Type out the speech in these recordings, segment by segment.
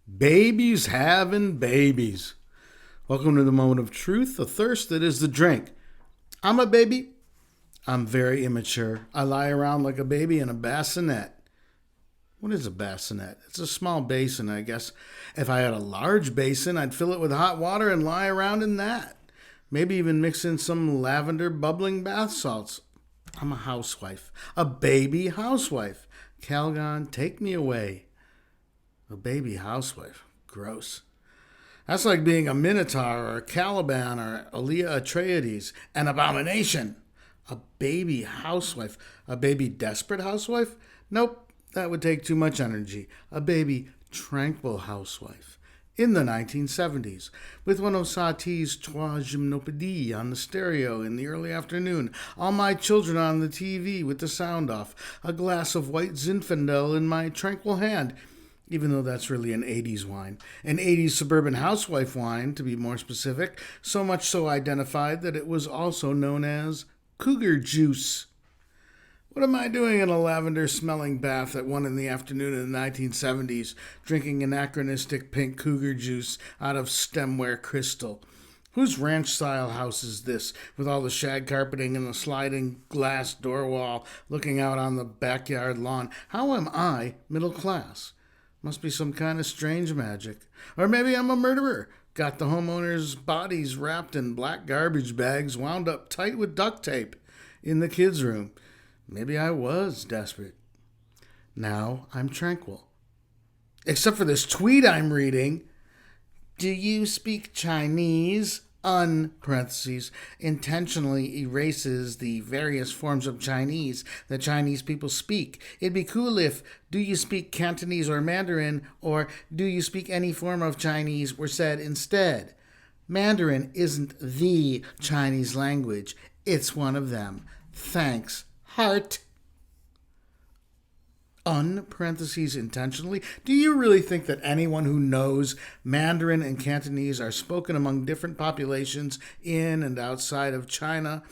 Babies having babies. Welcome to the moment of truth, the thirst that is the drink. I'm a baby. I'm very immature. I lie around like a baby in a bassinet. What is a bassinet? It's a small basin, I guess. If I had a large basin, I'd fill it with hot water and lie around in that. Maybe even mix in some lavender bubbling bath salts. I'm a housewife. A baby housewife. Calgon, take me away. A baby housewife. Gross. That's like being a Minotaur or a Caliban or Aaliyah Atreides. An abomination. A baby housewife. A baby desperate housewife? Nope, that would take too much energy. A baby tranquil housewife. In the 1970s, with one of Satie's Trois Gymnopédies on the stereo in the early afternoon, all my children on the TV with the sound off, a glass of white Zinfandel in my tranquil hand, even though that's really an 80s wine. An 80s suburban housewife wine, to be more specific, so much so identified that it was also known as cougar juice. What am I doing in a lavender-smelling bath at 1 in the afternoon in the 1970s, drinking anachronistic pink cougar juice out of stemware crystal? Whose ranch-style house is this, with all the shag carpeting and the sliding glass door wall looking out on the backyard lawn? How am I middle class? Must be some kind of strange magic. Or maybe I'm a murderer. Got the homeowners' bodies wrapped in black garbage bags wound up tight with duct tape in the kids' room. Maybe I was desperate. Now I'm tranquil. Except for this tweet I'm reading. Do you speak Chinese? Parentheses, intentionally erases the various forms of Chinese that Chinese people speak. It'd be cool if, do you speak Cantonese or Mandarin, or do you speak any form of Chinese were said instead. Mandarin isn't the Chinese language. It's one of them. Thanks, heart. Parentheses, intentionally. Do you really think that anyone who knows Mandarin and Cantonese are spoken among different populations in and outside of China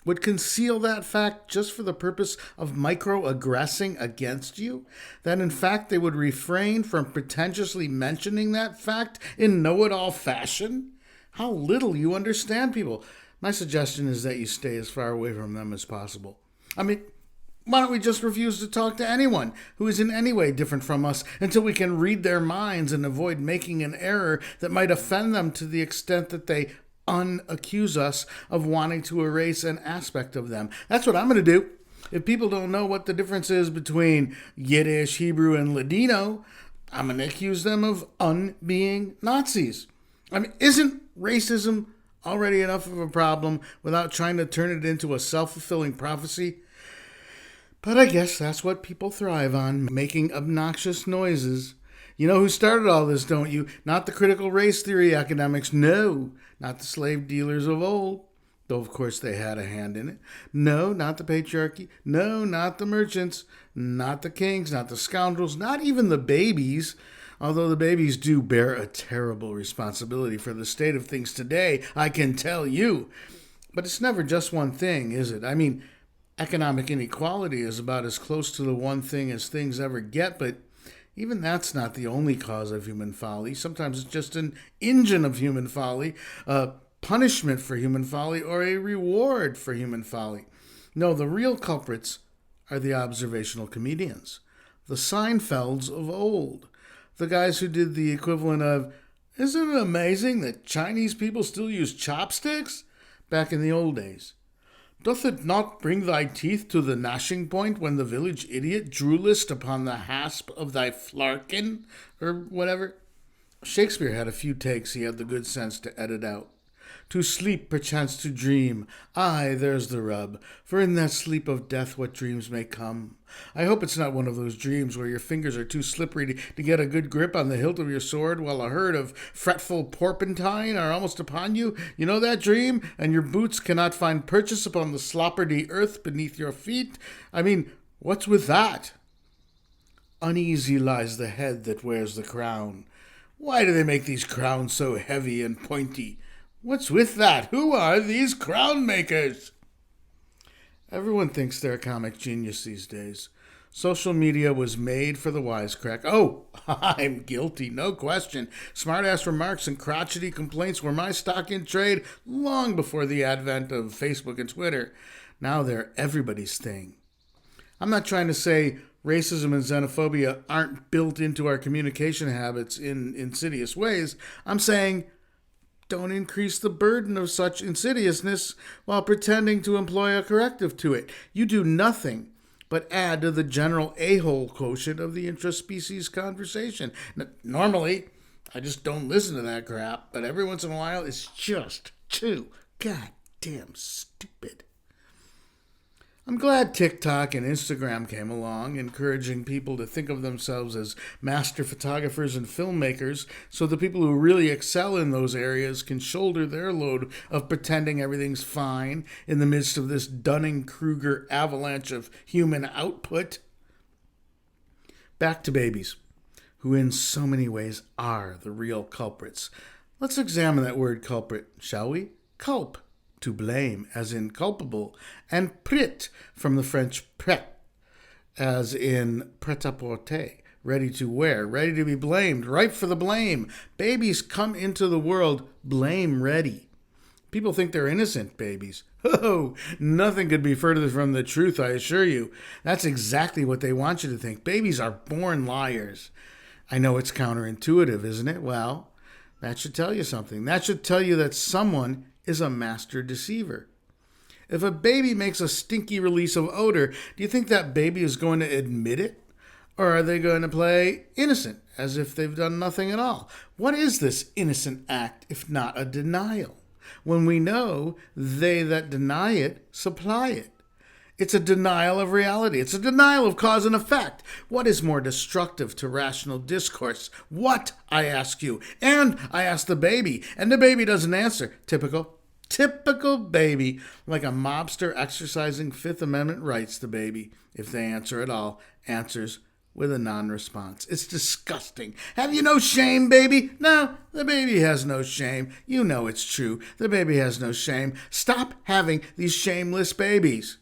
would conceal that fact just for the purpose of microaggressing against you? That in fact they would refrain from pretentiously mentioning that fact in know-it-all fashion? How little you understand people. My suggestion is that you stay as far away from them as possible. Why don't we just refuse to talk to anyone who is in any way different from us until we can read their minds and avoid making an error that might offend them to the extent that they accuse us of wanting to erase an aspect of them? That's what I'm going to do. If people don't know what the difference is between Yiddish, Hebrew, and Ladino, I'm going to accuse them of being Nazis. Isn't racism already enough of a problem without trying to turn it into a self-fulfilling prophecy? But I guess that's what people thrive on, making obnoxious noises. You know who started all this, don't you? Not the critical race theory academics. No, not the slave dealers of old. Though, of course, they had a hand in it. No, not the patriarchy. No, not the merchants. Not the kings. Not the scoundrels. Not even the babies. Although the babies do bear a terrible responsibility for the state of things today, I can tell you. But it's never just one thing, is it? Economic inequality is about as close to the one thing as things ever get, but even that's not the only cause of human folly. Sometimes it's just an engine of human folly, a punishment for human folly, or a reward for human folly. No, the real culprits are the observational comedians, the Seinfelds of old, the guys who did the equivalent of, "Isn't it amazing that Chinese people still use chopsticks?" back in the old days. "Doth it not bring thy teeth to the gnashing point when the village idiot droolest upon the hasp of thy flarkin?" Or whatever. Shakespeare had a few takes he had the good sense to edit out. To sleep, perchance to dream. Aye, there's the rub. For in that sleep of death what dreams may come. I hope it's not one of those dreams where your fingers are too slippery to get a good grip on the hilt of your sword while a herd of fretful porpentine are almost upon you. You know that dream? And your boots cannot find purchase upon the slopperdy earth beneath your feet? What's with that? Uneasy lies the head that wears the crown. Why do they make these crowns so heavy and pointy? What's with that? Who are these crown makers? Everyone thinks they're a comic genius these days. Social media was made for the wisecrack. Oh, I'm guilty, no question. Smartass remarks and crotchety complaints were my stock in trade long before the advent of Facebook and Twitter. Now they're everybody's thing. I'm not trying to say racism and xenophobia aren't built into our communication habits in insidious ways. I'm saying don't increase the burden of such insidiousness while pretending to employ a corrective to it. You do nothing but add to the general a-hole quotient of the intraspecies conversation. Normally, I just don't listen to that crap, but every once in a while, it's just too goddamn stupid. I'm glad TikTok and Instagram came along, encouraging people to think of themselves as master photographers and filmmakers, so the people who really excel in those areas can shoulder their load of pretending everything's fine in the midst of this Dunning-Kruger avalanche of human output. Back to babies, who in so many ways are the real culprits. Let's examine that word culprit, shall we? Culp. To blame, as in culpable, and prit, from the French prêt, as in prêt-à-porter, ready to wear, ready to be blamed, ripe for the blame. Babies come into the world blame ready. People think they're innocent babies. Oh, nothing could be further from the truth, I assure you. That's exactly what they want you to think. Babies are born liars. I know it's counterintuitive, isn't it? Well, that should tell you something. That should tell you that someone is a master deceiver. If a baby makes a stinky release of odor, do you think that baby is going to admit it? Or are they going to play innocent, as if they've done nothing at all? What is this innocent act, if not a denial? When we know they that deny it supply it. It's a denial of reality. It's a denial of cause and effect. What is more destructive to rational discourse? What, I ask you. And I ask the baby. And the baby doesn't answer. Typical baby. Like a mobster exercising Fifth Amendment rights, the baby, if they answer at all, answers with a non-response. It's disgusting. Have you no shame, baby? No, the baby has no shame. You know it's true. The baby has no shame. Stop having these shameless babies.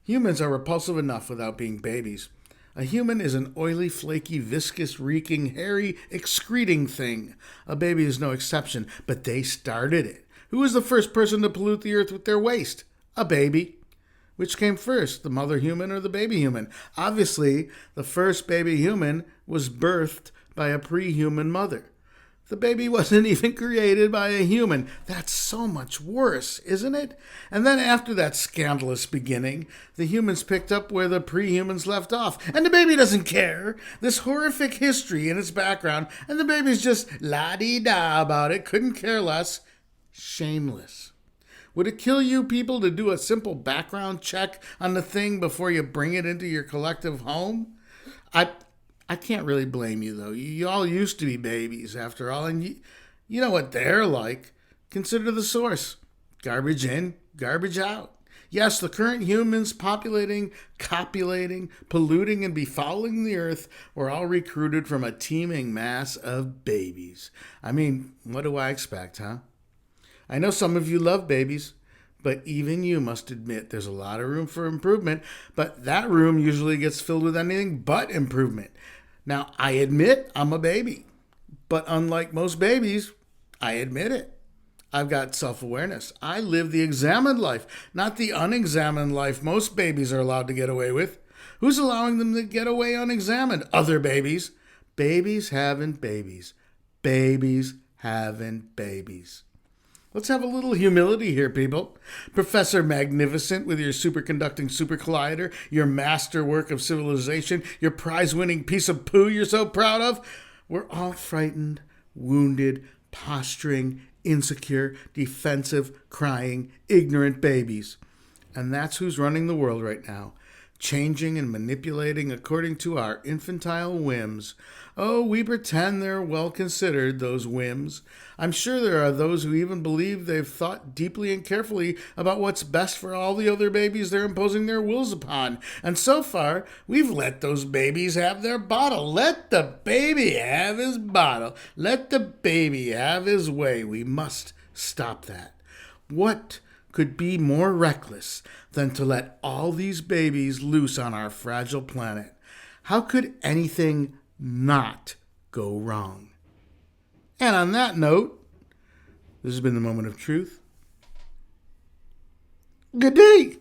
Humans are repulsive enough without being babies. A human is an oily, flaky, viscous, reeking, hairy, excreting thing. A baby is no exception, but they started it. Who was the first person to pollute the earth with their waste? A baby. Which came first, the mother human or the baby human? Obviously, the first baby human was birthed by a pre-human mother. The baby wasn't even created by a human. That's so much worse, isn't it? And then after that scandalous beginning, the humans picked up where the pre-humans left off. And the baby doesn't care. This horrific history in its background, and the baby's just la-dee-da about it, couldn't care less. Shameless. Would it kill you people to do a simple background check on the thing before you bring it into your collective home? I can't really blame you, though. You all used to be babies, after all, and you know what they're like. Consider the source. Garbage in, garbage out. Yes, the current humans populating, copulating, polluting, and befouling the earth were all recruited from a teeming mass of babies. I mean, what do I expect, huh? I know some of you love babies, but even you must admit there's a lot of room for improvement, but that room usually gets filled with anything but improvement. Now, I admit I'm a baby, but unlike most babies, I admit it. I've got self-awareness. I live the examined life, not the unexamined life most babies are allowed to get away with. Who's allowing them to get away unexamined? Other babies. Babies having babies. Babies having babies. Let's have a little humility here, people. Professor Magnificent with your superconducting super collider, your masterwork of civilization, your prize-winning piece of poo you're so proud of. We're all frightened, wounded, posturing, insecure, defensive, crying, ignorant babies. And that's who's running the world right now. Changing and manipulating according to our infantile whims. Oh, we pretend they're well considered, those whims. I'm sure there are those who even believe they've thought deeply and carefully about what's best for all the other babies they're imposing their wills upon. And so far, we've let those babies have their bottle. Let the baby have his bottle. Let the baby have his way. We must stop that. What could be more reckless than to let all these babies loose on our fragile planet? How could anything not go wrong? And on that note, this has been the Moment of Truth. Good day.